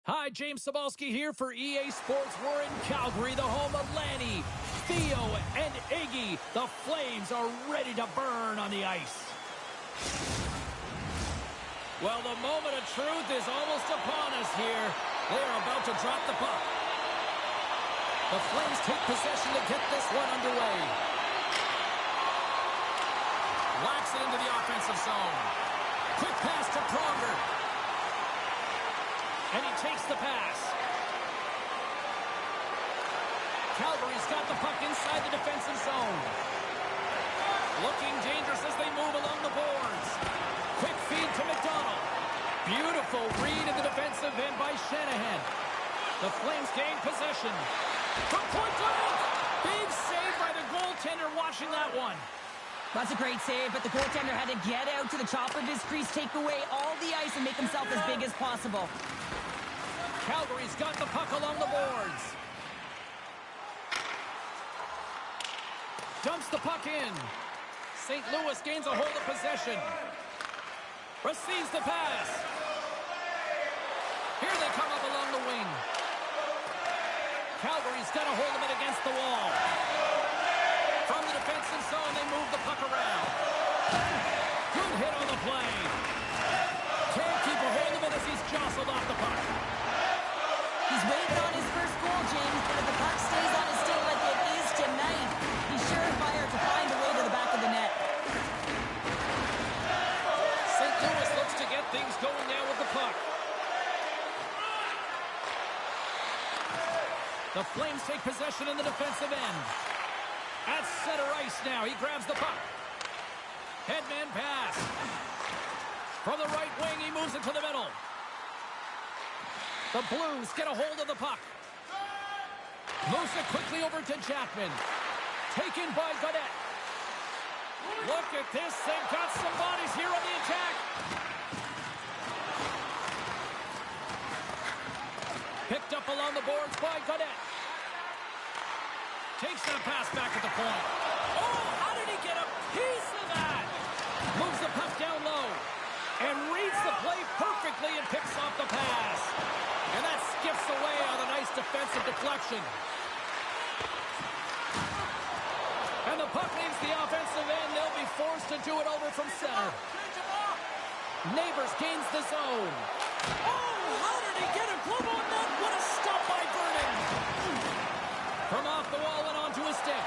Hi, James Cebulski here for EA Sports. We're in Calgary, the home of Lanny, Theo, and Iggy. The Flames are ready to burn on the ice. Well, the moment of truth is almost upon us here. They are about to drop the puck. The Flames take possession to get this one underway. Whacks it into the offensive zone. Quick pass to Pronger. And he takes the pass. Calgary's got the puck inside the defensive zone. Looking dangerous as they move along the boards. Quick feed to McDonald. Beautiful read in the defensive end by Shanahan. The Flames gain possession. From point blank. Big save by the goaltender watching that one. That's a great save, but the goaltender had to get out to the top of his crease, take away all the ice, and make himself as big as possible. Calgary's got the puck along the boards. Dumps the puck in. St. Louis gains a hold of possession. Receives the pass. Here they come up along the wing. Calgary's got a hold of it against the wall. From the defensive zone, they move the puck around. Good hit on the play. Can't keep a hold of it as he's jostled off the puck. He's waiting on his first goal, James, but if the puck stays on his stick like it is tonight, he's surefire to find a way to the back of the net. St. Louis looks to get things going now with the puck. The Flames take possession in the defensive end. At center ice now, he grabs the puck. Headman pass. From the right wing, he moves it to the middle. The Blues get a hold of the puck. Moves it quickly over to Chapman. Taken by Gaudette. Look at this. They've got some bodies here on the attack. Picked up along the boards by Gaudette. Takes that pass back at the point. Oh, how did he get a piece of that? Moves the puck down low. And reads the play perfectly and picks off the pass. And that skips away on a nice defensive deflection. And the puck leaves the offensive end. They'll be forced to do it over from center. Neighbors gains the zone. Oh, how did he get a glove on that? What a stop by Vernon. From off the wall and onto his stick.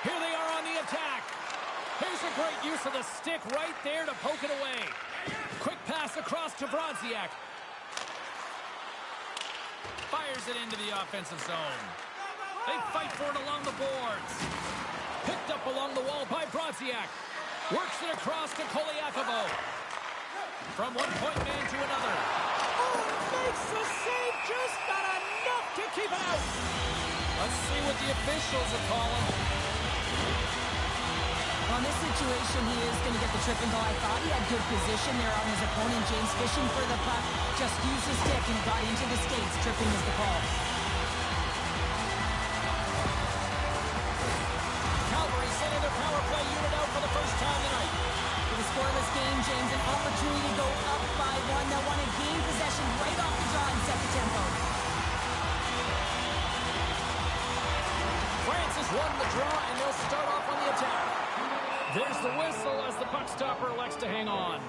Here they are on the attack. Here's a great use of the stick right there to poke it away. Quick pass across to Brodziak. Fires it into the offensive zone. They fight for it along the boards. Picked up along the wall by Brodziak. Works it across to Koliakovo. From one point man to another. Oh, makes the save, just not enough to keep it out. Let's see what the officials are calling. On this situation, he is going to get the tripping goal. I thought he had good position there on his opponent. James fishing for the puck. Just used his stick and got into the skates. Tripping is the call. Calgary sending their power play unit out for the first time tonight. With a scoreless game, James, an opportunity to go up by one. They'll want to gain possession right off the draw and set the tempo. France has won the draw, and they'll start off on the attack. There's the whistle as the puck stopper elects to hang on.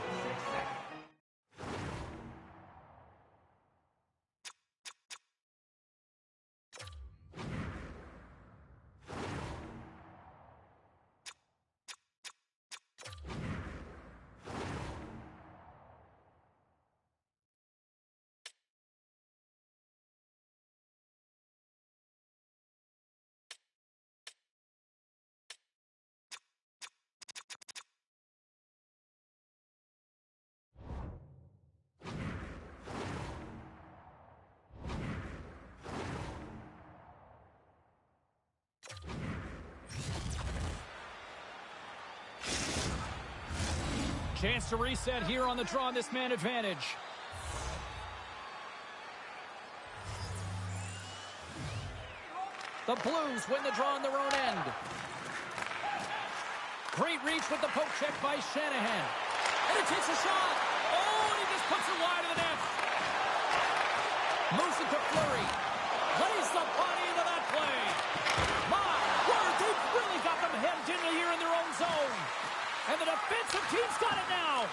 Chance to reset here on the draw on this man advantage. The Blues win the draw on their own end. Great reach with the poke check by Shanahan. And he takes a shot. Oh, and he just puts it wide of the net. Moves it to Fleury. Lays the body into that play. My word, they've really got them hemmed in here in their own zone. And the defensive team's got it now.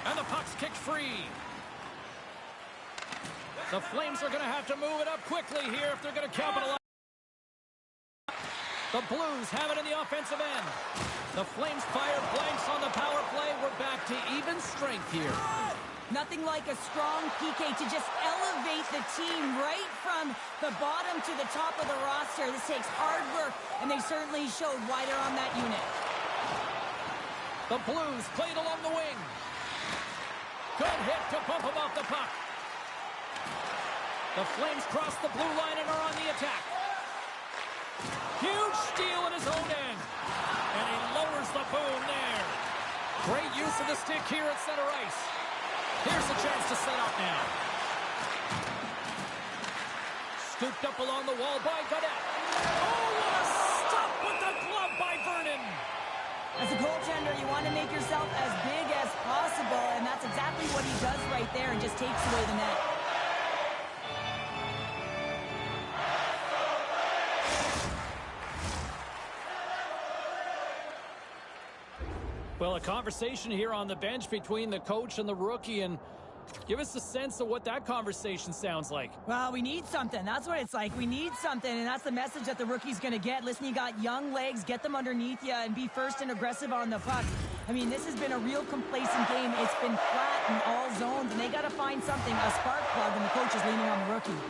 And the puck's kicked free. The Flames are going to have to move it up quickly here if they're going to capitalize. The Blues have it in the offensive end. The Flames fire blanks on the power play. We're back to even strength here. Nothing like a strong PK to just elevate the team right from the bottom to the top of the roster. This takes hard work, and they certainly showed why they're on that unit. The Blues played along the wing. Good hit to bump him off the puck. The Flames cross the blue line and are on the attack. Huge steal in his own end. And he lowers the boom there. Great use of the stick here at center ice. Here's a chance to set up now. Scooped up along the wall by Godet. Oh, what a stop with the glove by Vernon. As a goaltender, you want to make yourself as big as possible, and that's exactly what he does right there and just takes away the net. Well, a conversation here on the bench between the coach and the rookie, and give us a sense of what that conversation sounds like. Well, we need something. That's what it's like. We need something, and that's the message that the rookie's going to get. Listen, you got young legs. Get them underneath you and be first and aggressive on the puck. I mean, this has been a real complacent game. It's been flat in all zones, and they got to find something, a spark plug, and the coach is leaning on the rookie.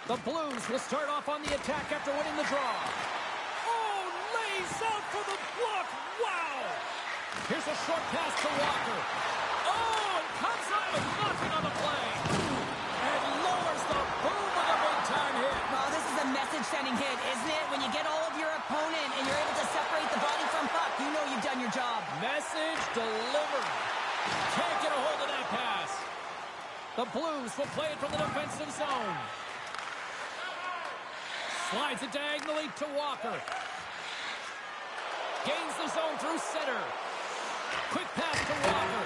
The Blues will start off on the attack after winning the draw. He's out for the block. Wow. Here's a short pass to Walker. Oh, and comes out with nothing on the play. And lowers the boom with a big-time hit. Well, this is a message-sending hit, isn't it? When you get all of your opponent and you're able to separate the body from puck, you know you've done your job. Message delivered. Can't get a hold of that pass. The Blues will play it from the defensive zone. Slides it diagonally to Walker. Gains the zone through center. Quick pass to Walker.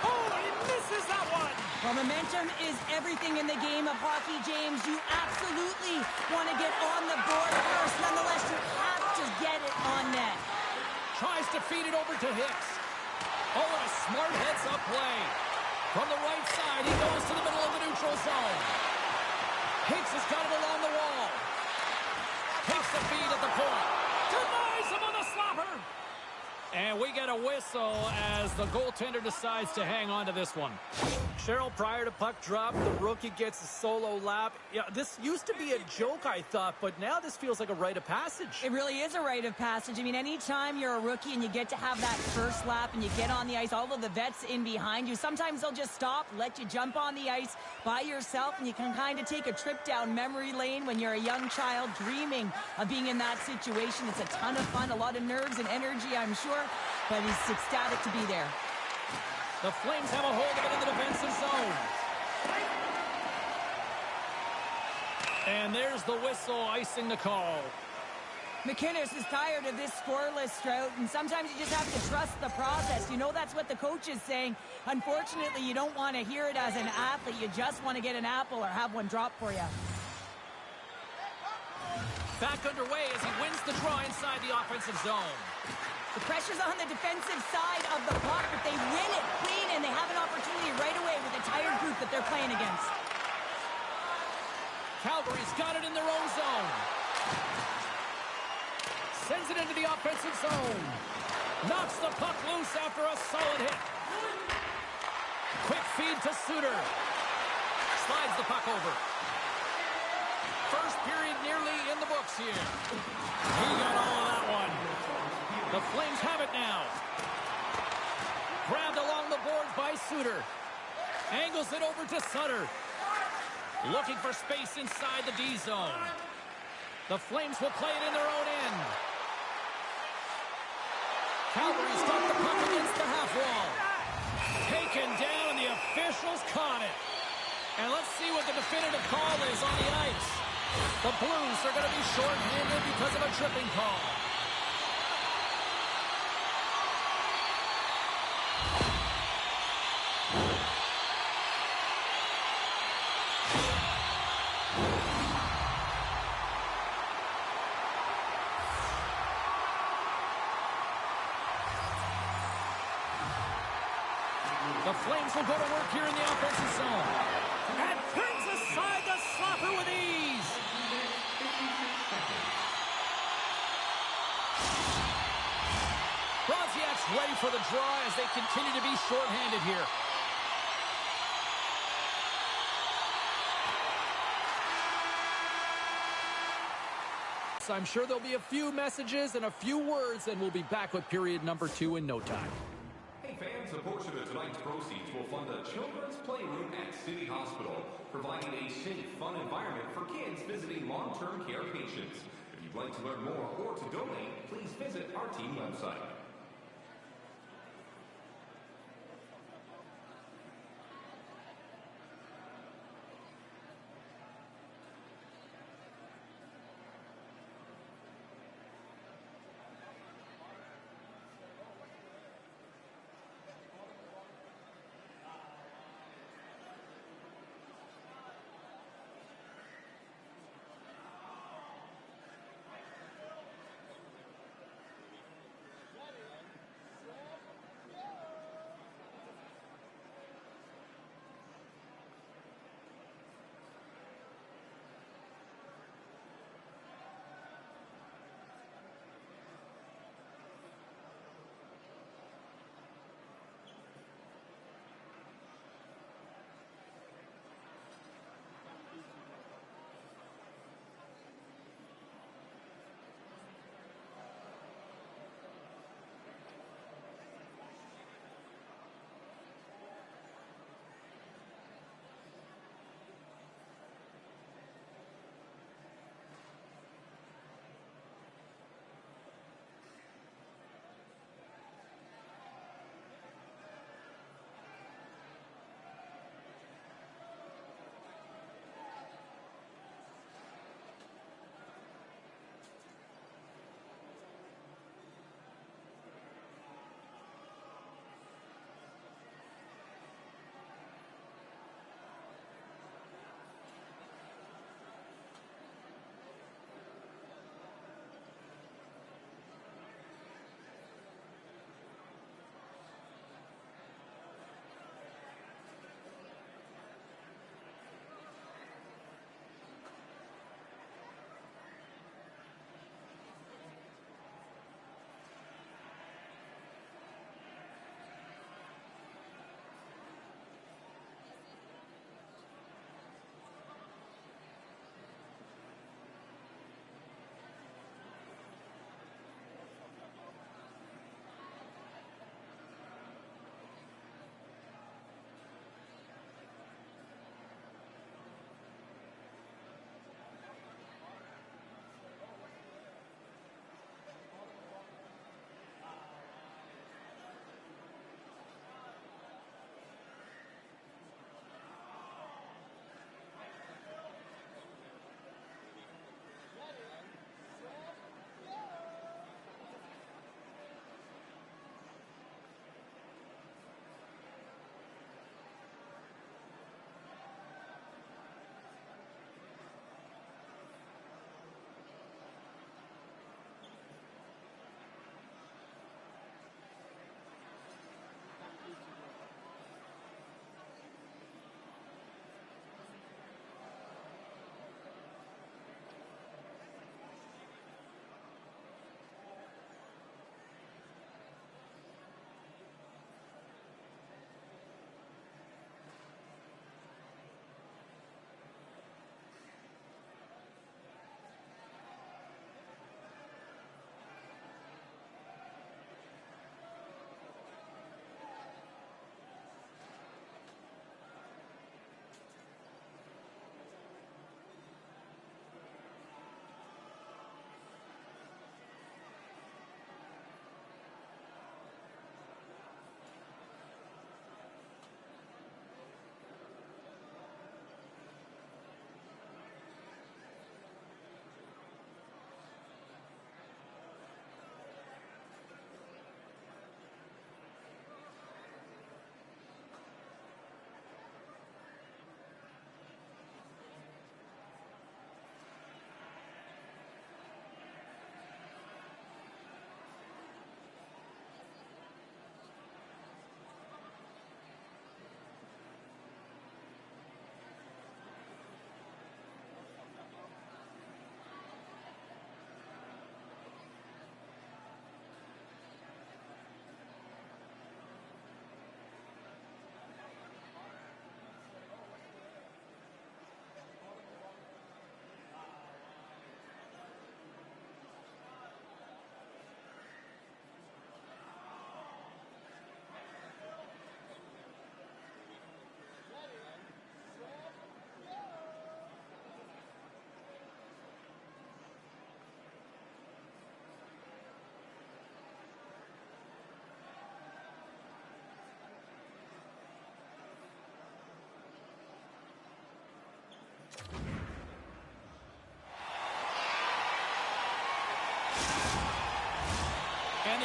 Oh, he misses that one. Well, momentum is everything in the game of hockey, James. You absolutely want to get on the board first. Nonetheless, you have to get it on net. Tries to feed it over to Hicks. Oh, and a smart heads-up play. From the right side, he goes to the middle of the neutral zone. Hicks has got it along the wall. Takes the feed at the point. Denies him on the slapper. And we get a whistle as the goaltender decides to hang on to this one. Cheryl, prior to puck drop, the rookie gets a solo lap. Yeah, this used to be a joke, I thought, but now this feels like a rite of passage. It really is a rite of passage. I mean, anytime you're a rookie and you get to have that first lap and you get on the ice, all of the vets in behind you, sometimes they'll just stop, let you jump on the ice by yourself, and you can kind of take a trip down memory lane when you're a young child dreaming of being in that situation. It's a ton of fun, a lot of nerves and energy, I'm sure, but he's ecstatic to be there. The Flames have a hold of it in the defensive zone. And there's the whistle icing the call. McInnes is tired of this scoreless drought, and sometimes you just have to trust the process. You know that's what the coach is saying. Unfortunately, you don't want to hear it as an athlete. You just want to get an apple or have one drop for you. Back underway as he wins the draw inside the offensive zone. The pressure's on the defensive side of the puck, but they win it clean, and they have an opportunity right away with a tired group that they're playing against. Calgary's got it in their own zone. Sends it into the offensive zone. Knocks the puck loose after a solid hit. Quick feed to Suter. Slides the puck over. First period nearly in the books here. He got all of that one. The Flames have it now. Grabbed along the boards by Suter. Angles it over to Sutter. Looking for space inside the D zone. The Flames will play it in their own end. Calgary's got the puck against the half wall. Taken down, and the officials caught it. And let's see what the definitive call is on the ice. The Blues are going to be short-handed because of a tripping call. Flames will go to work here in the offensive zone. And turns aside the slapper with ease. Brodziak's ready for the draw as they continue to be shorthanded here. I'm sure there'll be a few messages and a few words, and we'll be back with period number 2 in no time. Hey fans, a portion of tonight's proceeds will fund a children's playroom at City Hospital, providing a safe, fun environment for kids visiting long-term care patients. If you'd like to learn more or to donate, please visit our team website.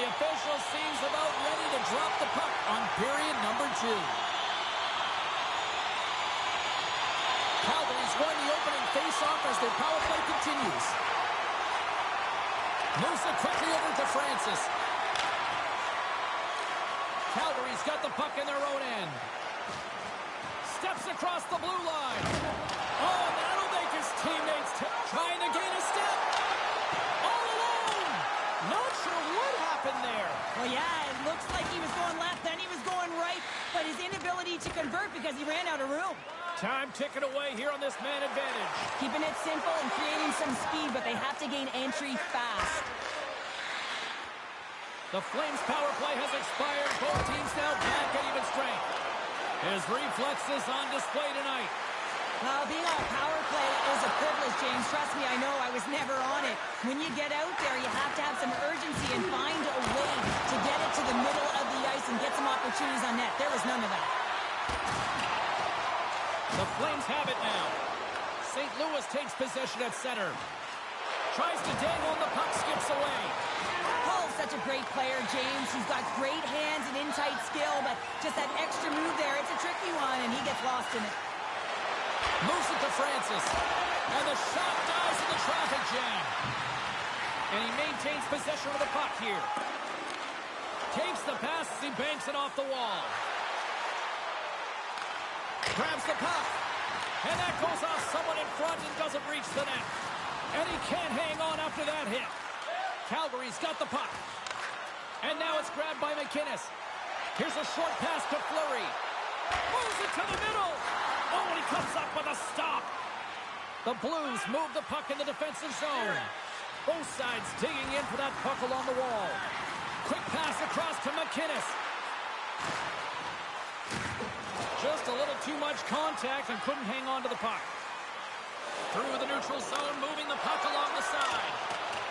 the official seems about ready to drop the puck on period number 2. Calgary's won the opening face-off as their power play continues. Moves it quickly over to Francis. Calgary's got the puck in their own end. Steps across the blue line. Oh, that'll make his teammates trying to gain a step. All alone. Not sure what happened there. Well, yeah, it looks like he was going left, then he was going right, but his inability to convert because he ran out of room. Time ticking away here on this man advantage. Keeping it simple and creating some speed, but they have to gain entry fast. The Flames' power play has expired. Both teams now back at even strength. His reflexes on display tonight. Well, being on a power play is a privilege, James. Trust me, I know. I was never on it. When you get out there, you have to have some urgency and find a way to get it to the middle of the ice and get some opportunities on net. There was none of that. The Flames have it now. St. Louis takes possession at center. Tries to dangle and the puck skips away. Hull's such a great player, James. He's got great hands and in-tight skill, but just that extra move there, it's a tricky one, and he gets lost in it. Moves it to Francis. And the shot dies in the traffic jam. And he maintains possession of the puck here. Takes the pass as he banks it off the wall. Grabs the puck. And that goes off someone in front and doesn't reach the net. And he can't hang on after that hit. Calgary's got the puck. And now it's grabbed by McInnes. Here's a short pass to Fleury. Moves it to the middle. Oh, and he comes up with a stop. The Blues move the puck in the defensive zone. Both sides digging in for that puck along the wall. Quick pass across to McInnes. Just a little too much contact and couldn't hang on to the puck. Through the neutral zone, moving the puck along the side.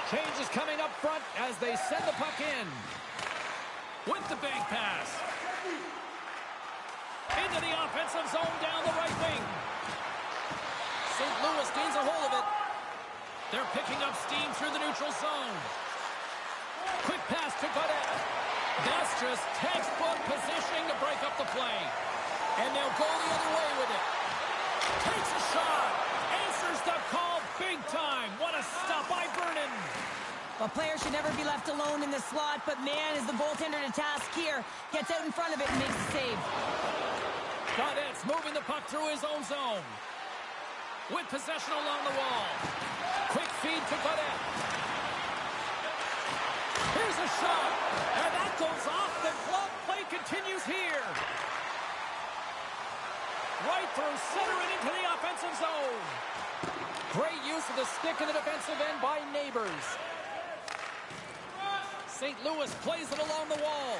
Change is coming up front as they send the puck in. With the bank pass. Into the offensive zone down the right wing. St. Louis gains a hold of it. They're picking up steam through the neutral zone. Quick pass to Godet. That's just textbook positioning to break up the play. And they'll go the other way with it. Takes a shot. Answers the call big time. What a stop by Vernon. A player should never be left alone in the slot, but man, is the goaltender to task here. Gets out in front of it and makes a save. Godet's moving the puck through his own zone. With possession along the wall. Quick feed to Godet. Here's a shot. And that goes off the glove. Play continues here. Right through center and into the offensive zone. Great use of the stick in the defensive end by Neighbors. St. Louis plays it along the wall.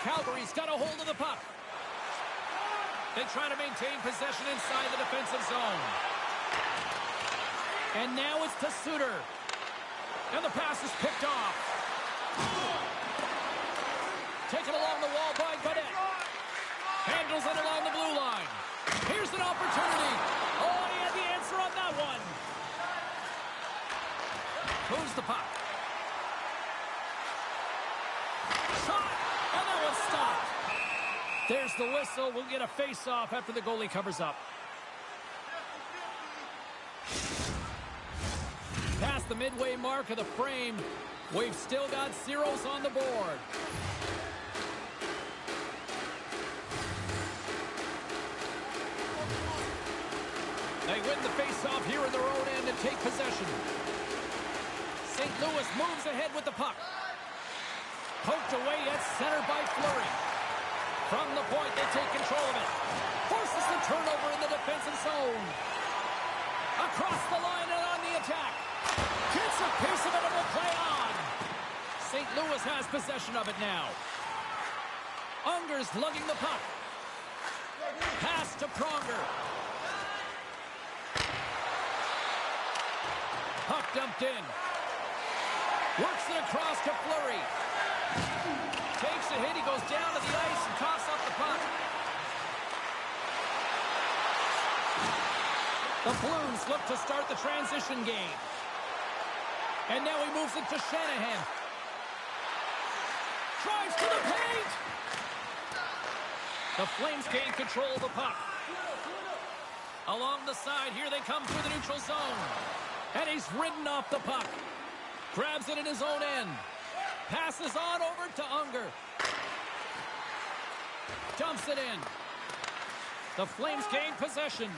Calgary's got a hold of the puck. They try to maintain possession inside the defensive zone. And now it's to Suter. And the pass is picked off. Taken along the wall by Godet. Handles it along the blue line. Here's an opportunity. Oh, he had the answer on that one. Moves the puck. Shot, and that one's stopped. There's the whistle. We'll get a face-off after the goalie covers up. Past the midway mark of the frame, we've still got zeros on the board. They win the face-off here in their own end and take possession. St. Louis moves ahead with the puck. Poked away at center by Fleury. From the point, they take control of it. Forces the turnover in the defensive zone. Across the line and on the attack. Gets a piece of it and will play on. St. Louis has possession of it now. Unger's lugging the puck. Pass to Pronger. Puck dumped in. Works it across to Fleury. Takes a hit. He goes down to the ice and coughs up the puck. The Blues look to start the transition game. And now he moves it to Shanahan. drives to the paint. The Flames gain control of the puck. Along the side, here they come through the neutral zone. And he's ridden off the puck. Grabs it in his own end. Passes on over to Unger. Dumps it in. The Flames gain possession.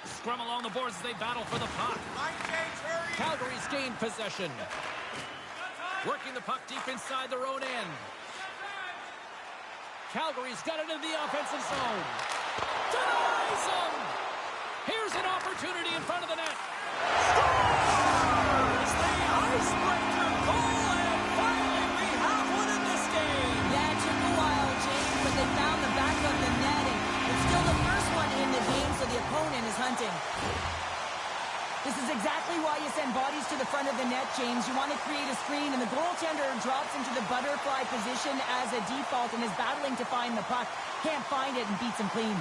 Scrum along the boards as they battle for the puck. Calgary's gained possession. Working the puck deep inside their own end. Calgary's got it in the offensive zone. Denies him! Here's an opportunity in front of the net. Scores! The icebreaker goal, and finally we have one in this game. Yeah, it took a while, James, but they found the back of the net, and it's still the first one in the game, so the opponent is hunting. This is exactly why you send bodies to the front of the net, James. You want to create a screen, and the goaltender drops into the butterfly position as a default and is battling to find the puck. Can't find it and beats him clean.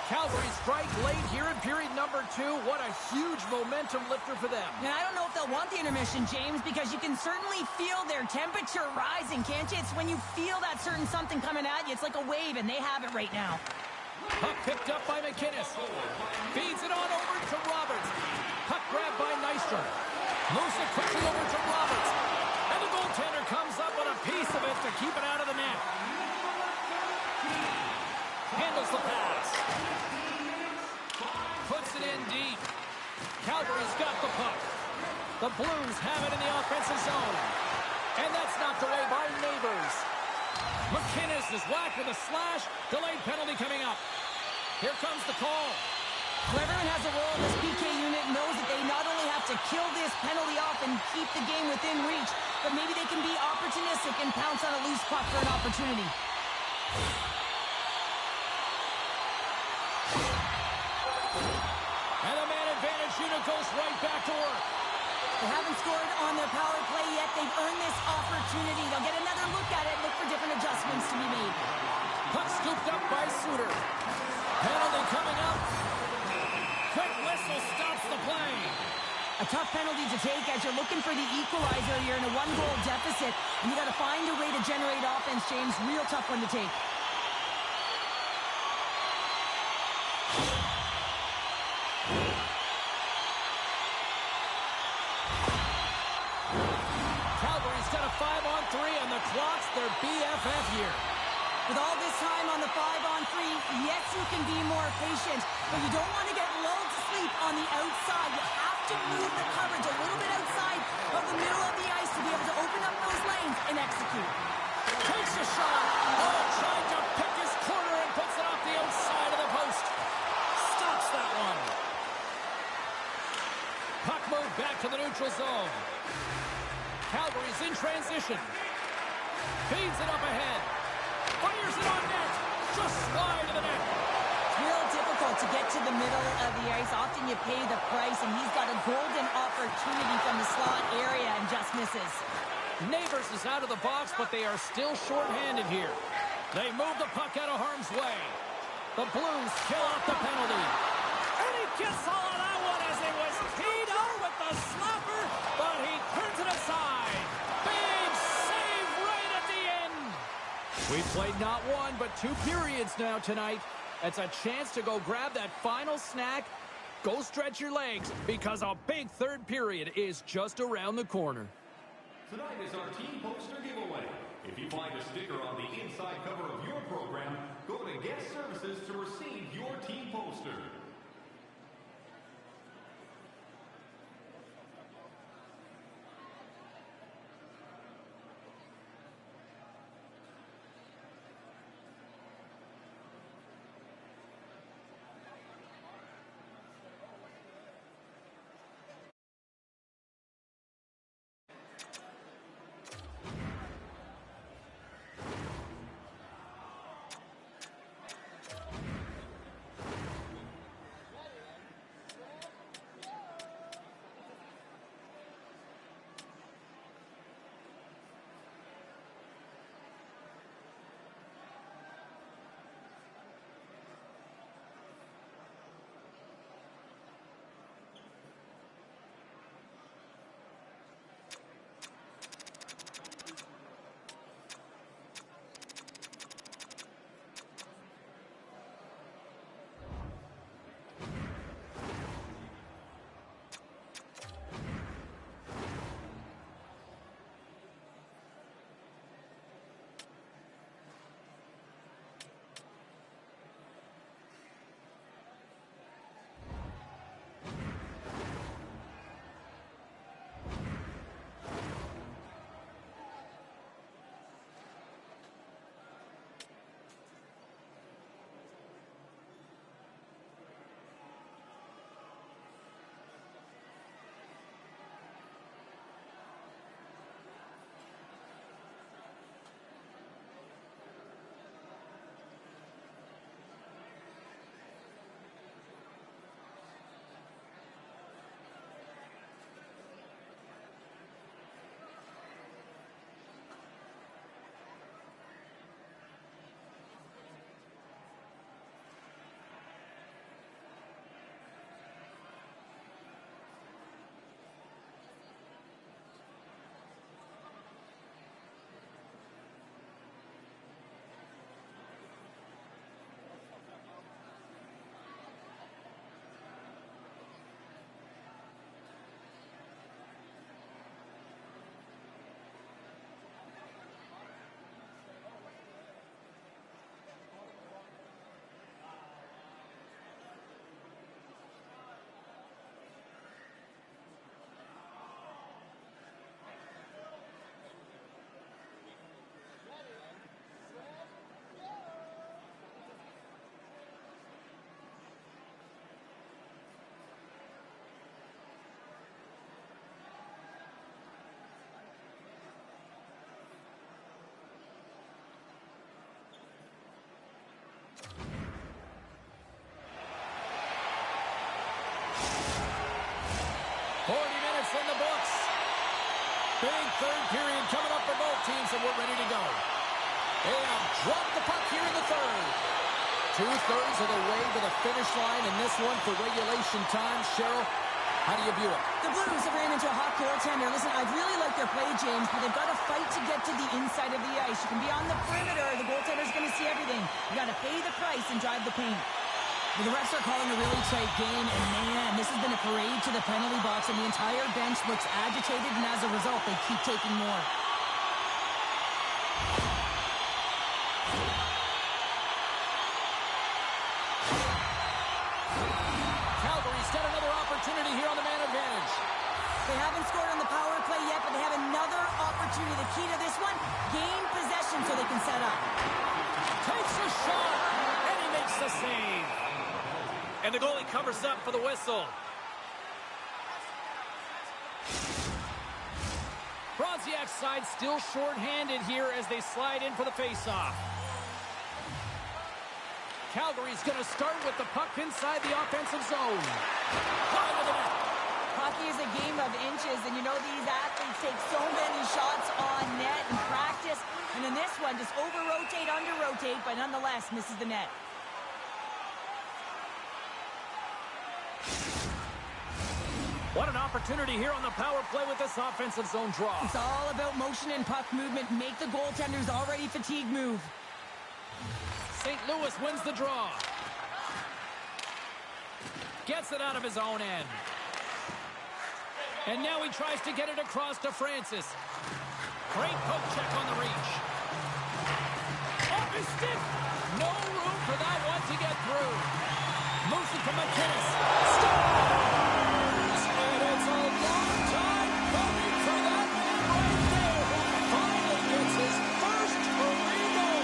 Calgary strike late here in period number 2. What a huge momentum lifter for them. And I don't know if they'll want the intermission, James, because you can certainly feel their temperature rising, can't you? It's when you feel that certain something coming at you. It's like a wave, and they have it right now. Puck picked up by McInnes. Feeds it on over to Roberts. Puck grabbed by Nystrom. Moves it quickly over to Roberts. And the goaltender comes up with a piece of it to keep it out of the net. Handles the pass. Puts it in deep. Calgary's got the puck. The Blues have it in the offensive zone. And that's knocked away by Neighbors. McInnes is whacked with a slash. Delayed penalty coming up. Here comes the call. Whoever has a role in this PK unit knows that they not only have to kill this penalty off and keep the game within reach, but maybe they can be opportunistic and pounce on a loose puck for an opportunity. And the man advantage unit goes right back to work. They haven't scored on their power play yet. They've earned this opportunity. They'll get another look at it, look for different adjustments to be made. Puck scooped up by Suter. Penalty coming up. Quick whistle stops the play. A tough penalty to take as you're looking for the equalizer. You're in a one-goal deficit, and you got to find a way to generate offense, James. Real tough one to take. Calgary's got a 5-on-3, and the clock's their BFF here. With all this time on the 5-on-3, yes, you can be more patient, but you don't want to get lulled to sleep on the outside. You have to move the coverage a little bit outside of the middle of the ice to be able to open up those lanes and execute. Takes a shot. Oh, trying to pick his corner and puts it off the outside of the post. Stops that one. Puck moved back to the neutral zone. Calgary's in transition. Feeds it up ahead. Fires it on net. Just wide of the net. It's real difficult to get to the middle of the ice. Often you pay the price, and he's got a golden opportunity from the slot area and just misses. Neighbors is out of the box, but they are still shorthanded here. They move the puck out of harm's way. The Blues kill off the penalty. And he gets all of that one as it was teed out with the slapper, but he turns it aside. Big save right at the end. We've played not one, but 2 periods now tonight. It's a chance to go grab that final snack. Go stretch your legs, because a big third period is just around the corner. Tonight is our team poster giveaway. If you find a sticker on the inside cover of your program, go to Guest Services to receive your team poster. in the books. Big third period coming up for both teams, and we're ready to go. They have dropped the puck here in the third. 2/3 of the way to the finish line in this one for regulation time. Cheryl, how do you view it? The Blues have ran into a hot goaltender. Listen, I really like their play, James, but they've got to fight to get to the inside of the ice. You can be on the perimeter. The goaltender's going to see everything. You got to pay the price and drive the paint. Well, the refs are calling a really tight game, and man, this has been a parade to the penalty box, and the entire bench looks agitated, and as a result, they keep taking more. Calgary's got another opportunity here on the man advantage. They haven't scored on the power play yet, but they have another opportunity. The key to this one, gain possession so they can set up. Takes a shot, and he makes the save. And the goalie covers up for the whistle. Bronziak's side still short-handed here as they slide in for the face-off. Calgary's going to start with the puck inside the offensive zone. High to the net. Hockey is a game of inches, and you know these athletes take so many shots on net in practice. And in this one, just over-rotate, under-rotate, but nonetheless misses the net. What an opportunity here on the power play with this offensive zone draw. It's all about motion and puck movement. Make the goaltender's already fatigued move. St. Louis wins the draw. Gets it out of his own end. And now he tries to get it across to Francis. Great poke check on the reach. Off his stick. No room for that one to get through. Moves it to McKinnis. Scores! And it's a long time coming for that man right there. Finally gets his first career goal.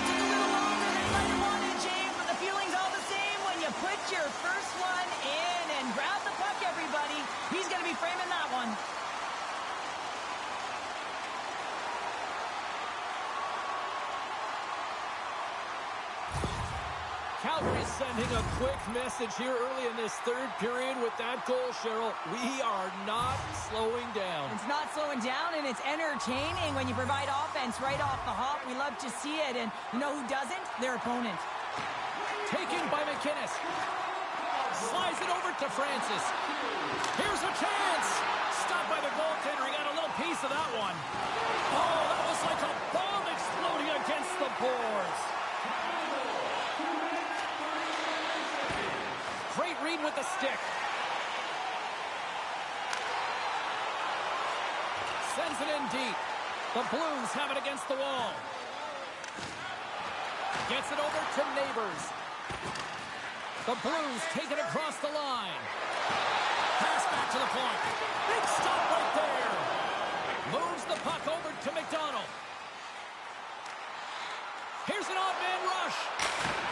Took a little longer than he might have wanted, James, but the feeling's all the same when you put your first one in and grab the puck, everybody. He's going to be framing that one. Calgary's sending a quick message here early in this third period with that goal, Cheryl. We are not slowing down. It's not slowing down, and it's entertaining when you provide offense right off the hop. We love to see it, and you know who doesn't? Their opponent. Taken by McKinnis. Slides it over to Francis. Here's a chance. Stopped by the goaltender. He got a little piece of that one. Oh, that was like a bomb exploding against the boards. Great read with the stick. Sends it in deep. The Blues have it against the wall. Gets it over to Neighbors. The Blues take it across the line. Pass back to the point. Big stop right there. Moves the puck over to McDonald. Here's an odd man rush.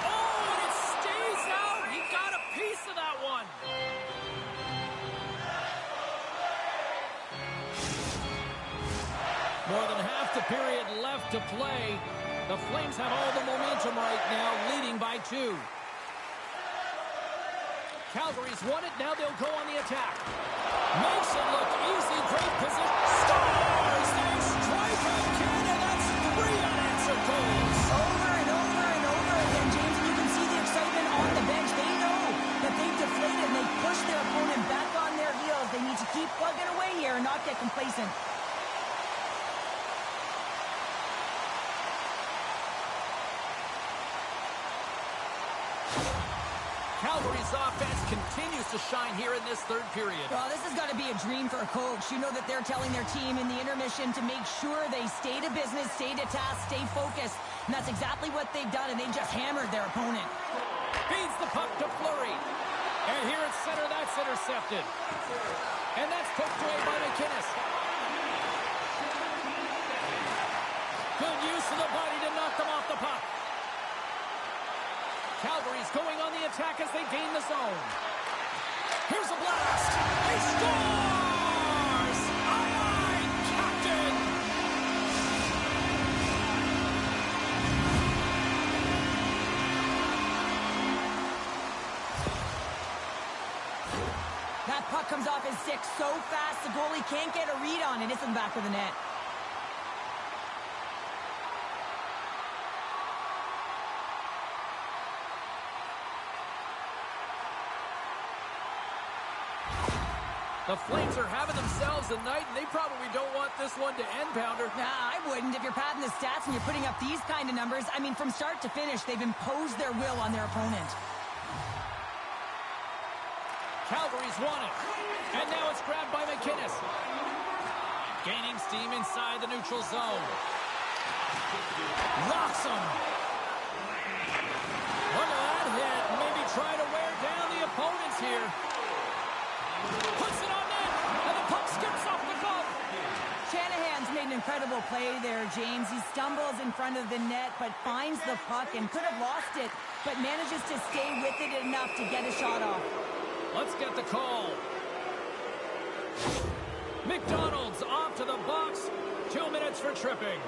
Oh, and it stays out. He got a piece of that one. More than half the period left to play. The Flames have all the momentum right now, leading by 2. Calgary's won it. Now they'll go on the attack. Makes it look easy. Great position. Scores! They strike again, and that's 3 unanswered goals. Over and over and over again, James, and you can see the excitement on the bench. They know that they've deflated and they push their opponent back on their heels. They need to keep plugging away here and not get complacent. Calgary's offense continues to shine here in this third period. Well, this has got to be a dream for a coach. You know that they're telling their team in the intermission to make sure they stay to business, stay to task, stay focused. And that's exactly what they've done, and they just hammered their opponent. Feeds the puck to Fleury. And here at center, that's intercepted. And that's poked away by McKinnis. Good use of the body to knock them off the puck. Calgary's going on the attack as they gain the zone. Here's a blast. He scores! Aye, aye, Captain! That puck comes off his stick so fast, the goalie can't get a read on it. It's in the back of the net. The Flames are having themselves a night, and they probably don't want this one to end, Pounder. Nah, I wouldn't. If you're padding the stats and you're putting up these kind of numbers, I mean, from start to finish, they've imposed their will on their opponent. Calgary's won it. And now it's grabbed by McInnes. Gaining steam inside the neutral zone. Locks him. Look at that hit. Maybe try to wear down the opponents here. Puts it on net. And the puck skips off the glove. Shanahan's made an incredible play there, James. He stumbles in front of the net, but finds the puck and could have lost it, but manages to stay with it enough to get a shot off. Let's get the call. McDonald's off to the box. 2 minutes for tripping.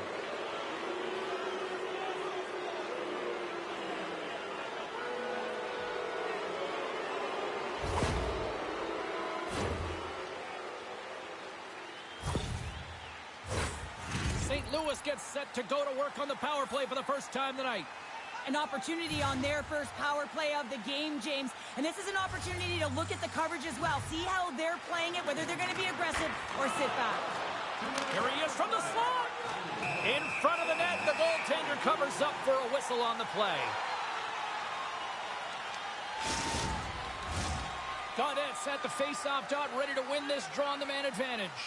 St. Louis gets set to go to work on the power play for the first time tonight. An opportunity on their first power play of the game, James. And this is an opportunity to look at the coverage as well. See how they're playing it, whether they're going to be aggressive or sit back. Here he is from the slot. In front of the net, the goaltender covers up for a whistle on the play. Gaudette's at the face-off dot, ready to win this draw on the man advantage.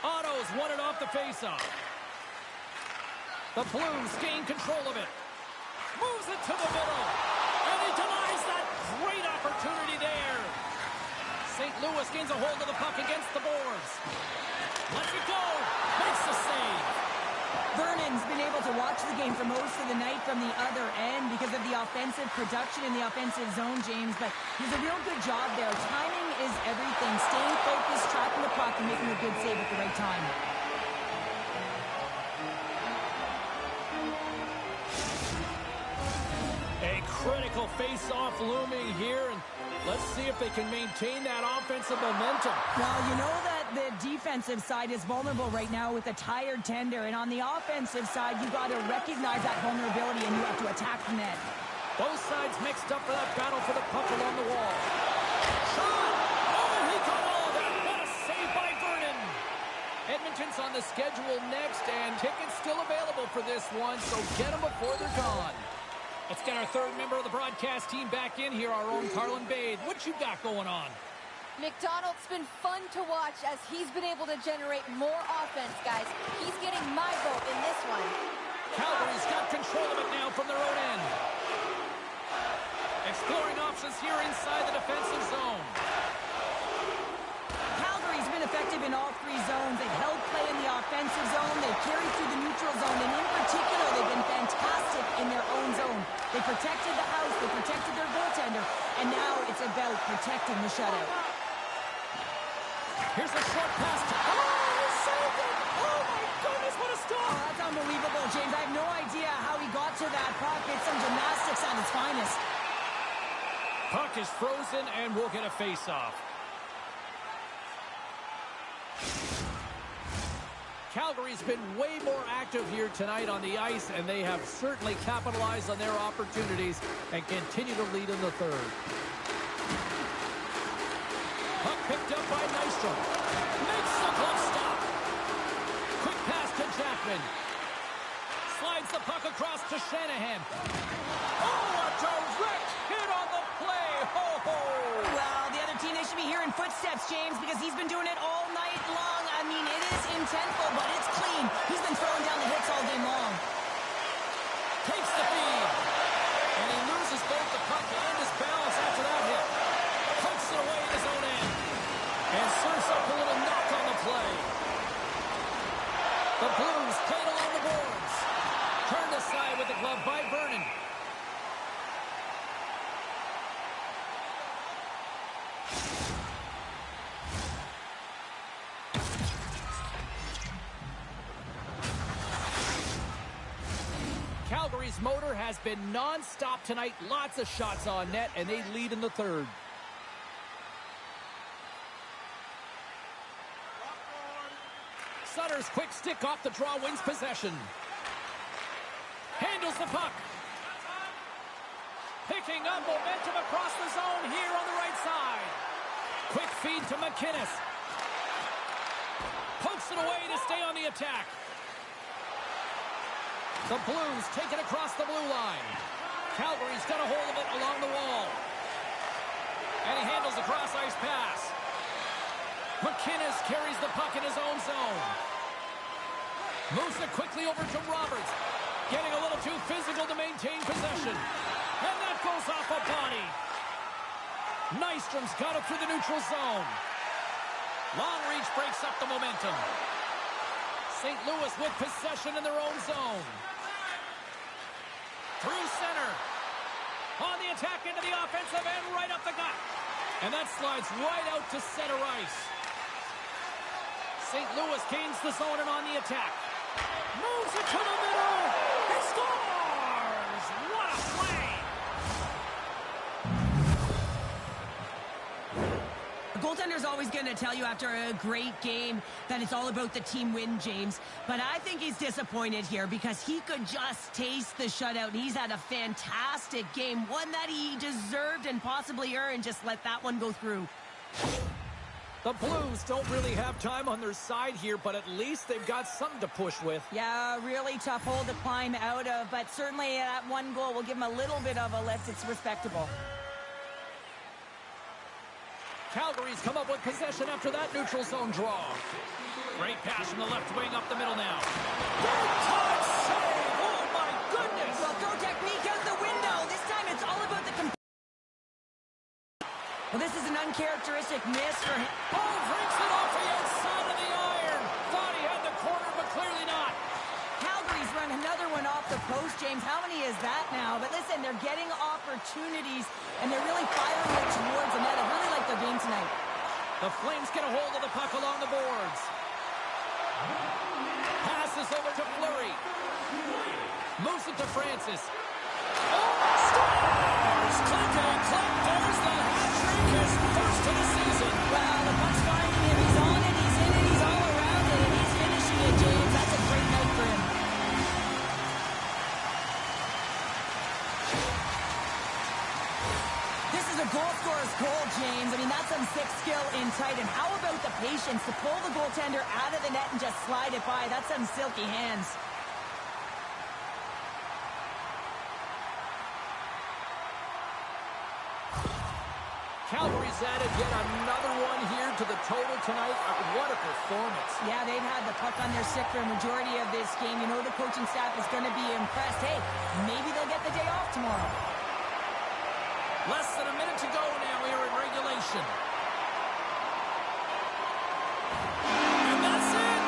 Otto's won it off the face-off. The Blues gain control of it. Moves it to the middle. And he denies that great opportunity there. St. Louis gains a hold of the puck against the boards. Lets it go. Makes the save. Vernon's been able to watch the game for most of the night from the other end because of the offensive production in the offensive zone, James. But he's a real good job there. Timing is everything. Staying focused, trapping the puck, and making a good save at the right time. Critical face-off looming here, and let's see if they can maintain that offensive momentum. Well, you know that the defensive side is vulnerable right now with a tired tender, and on the offensive side, you got to recognize that vulnerability, and you have to attack the net. Both sides mixed up for that battle for the puck along the wall. Shot! Oh, he got all of that! What a save by Vernon! Edmonton's on the schedule next, and tickets still available for this one, so get them before they're gone. Let's get our third member of the broadcast team back in here, our own Carlin Bade. What you got going on? McDonald's been fun to watch as he's been able to generate more offense, guys. He's getting my vote in this one. Calgary's got control of it now from their own end. Exploring options here inside the defensive zone. Calgary's been effective in all three zones. They've held play in the offensive zone. They've carried through the neutral zone. And in particular, they've been fantastic in their own zone. They protected the house. They protected their goaltender. And now it's about protecting the shutout. Here's a short pass. Oh, he saved it! Oh, my goodness, what a stop! Oh, that's unbelievable, James. I have no idea how he got to that puck. It's some gymnastics at its finest. Puck is frozen, and we'll get a face-off. Calgary's been way more active here tonight on the ice, and they have certainly capitalized on their opportunities and continue to lead in the third. Puck picked up by Nystrom. Makes the glove stop. Quick pass to Jackman. Slides the puck across to Shanahan. Oh, a direct hit on the play. Ho, ho. Well, the other team, they should be hearing footsteps, James, because he's been doing it all night long. I mean, it is intentful, but it's clean. He's been throwing down the hits all game long. Takes the feed. And he loses both the puck and his balance after that hit. Pokes it away in his own end. And serves up a little knock on the play. The Blues played along the boards. Turned aside with the glove by Vernon. Calgary's Calgary's motor has been non-stop tonight. Lots of shots on net, and they lead in the third. Sutter's quick stick off the draw wins possession. Handles the puck. Picking up momentum across the zone here on the right side. Quick feed to McInnes. Pokes it away to stay on the attack. The Blues take it across the blue line. Calgary's got a hold of it along the wall. And he handles a cross-ice pass. McInnes carries the puck in his own zone. Moves it quickly over to Roberts. Getting a little too physical to maintain possession. And that goes off a body. Nystrom's got it through the neutral zone. Long reach breaks up the momentum. St. Louis with possession in their own zone. Through center. On the attack into the offensive end, right up the gut. And that slides right out to center ice. St. Louis gains the zone and on the attack. Moves it to the middle. He scores! What a play! The goaltender's always going to tell you after a great game that it's all about the team win, James. But I think he's disappointed here because he could just taste the shutout. And he's had a fantastic game, one that he deserved and possibly earned. Just let that one go through. The Blues don't really have time on their side here, but at least they've got something to push with. Yeah, really tough hole to climb out of, but certainly that one goal will give him a little bit of a lift. It's respectable. Calgary's come up with possession after that neutral zone draw. Great pass from the left wing up the middle now. Big time save! Oh my goodness! Well, throw technique out the window. This time it's all about the... Well, this is an uncharacteristic miss for him. Oh, breaks it off the outside of the iron. Thought he had the corner, but clearly not. Calgary's run another one off the post, James. How many is that now? But listen, they're getting opportunities, and they're really firing it towards the net. I really like their game tonight. The Flames get a hold of the puck along the boards. Passes over to Fleury. Moves it to Francis. Oh, scores! Click and click. There's the hat trick. His first of the season. Well, the puck's finding him. He's on it, he's in it, he's all around it, and he's finishing it, James. That's a great night for him. This is a goal scorer's goal, James. I mean, that's some sick skill in tight. And how about the patience to pull the goaltender out of the net and just slide it by? That's some silky hands. Calgary's added yet another one here to the total tonight. What a performance. Yeah, they've had the puck on their stick for a majority of this game. You know the coaching staff is going to be impressed. Hey, maybe they'll get the day off tomorrow. Less than a minute to go now here in regulation. And that's it.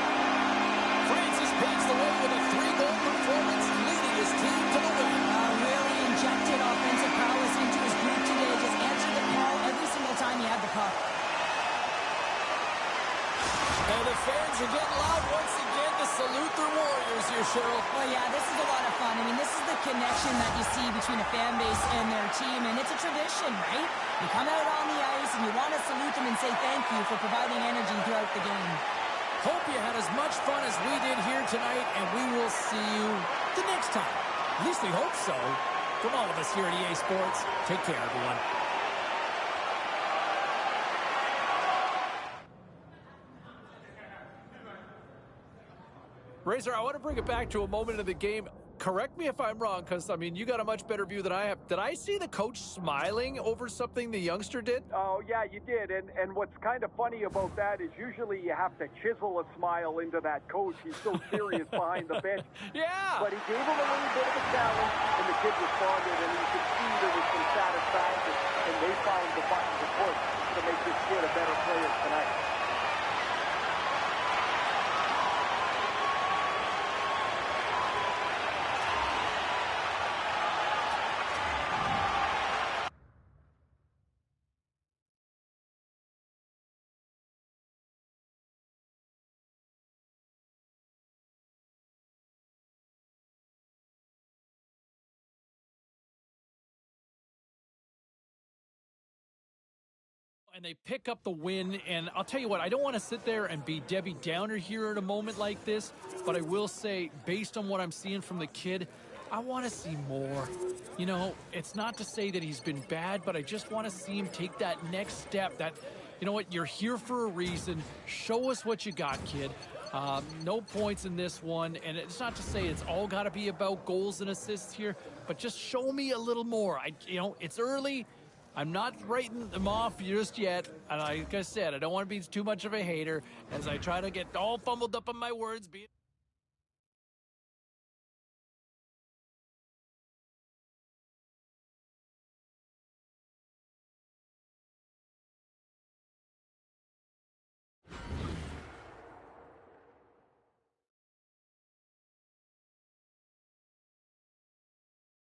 Francis paves the way with a 3-goal performance, leading his team to the win. Really injected offensive prowess into his group today. Just answered the call every single time he had the puck. And the fans are getting loud once again to salute their Warriors here, Cheryl. Well, yeah, this is a lot of fun. I mean, this is the connection that you see between a fan base and their team, and it's a tradition, right? You come out on the ice and you want to salute them and say thank you for providing energy throughout the game. Hope you had as much fun as we did here tonight, and we will see you the next time. At least we hope so. From all of us here at EA Sports, take care, everyone. Razor, I want to bring it back to a moment of the game. Correct me if I'm wrong, because, I mean, you got a much better view than I have. Did I see the coach smiling over something the youngster did? Oh, yeah, you did. And what's kind of funny about that is usually you have to chisel a smile into that coach. He's so serious behind the bench. Yeah. But he gave him a little bit of a challenge, and the kid responded, and you could see there was some satisfaction, and they found the button to push to make this kid a better player tonight. And they pick up the win, and I'll tell you what, I don't want to sit there and be Debbie Downer here at a moment like this, but I will say, based on what I'm seeing from the kid, I want to see more. You know, it's not to say that he's been bad, but I just want to see him take that next step. That, you know what, you're here for a reason. Show us what you got, kid. No points in this one, and it's not to say it's all got to be about goals and assists here, but just show me a little more. You know, it's early. I'm not writing them off just yet, and like I said, I don't want to be too much of a hater as I try to get all fumbled up on my words.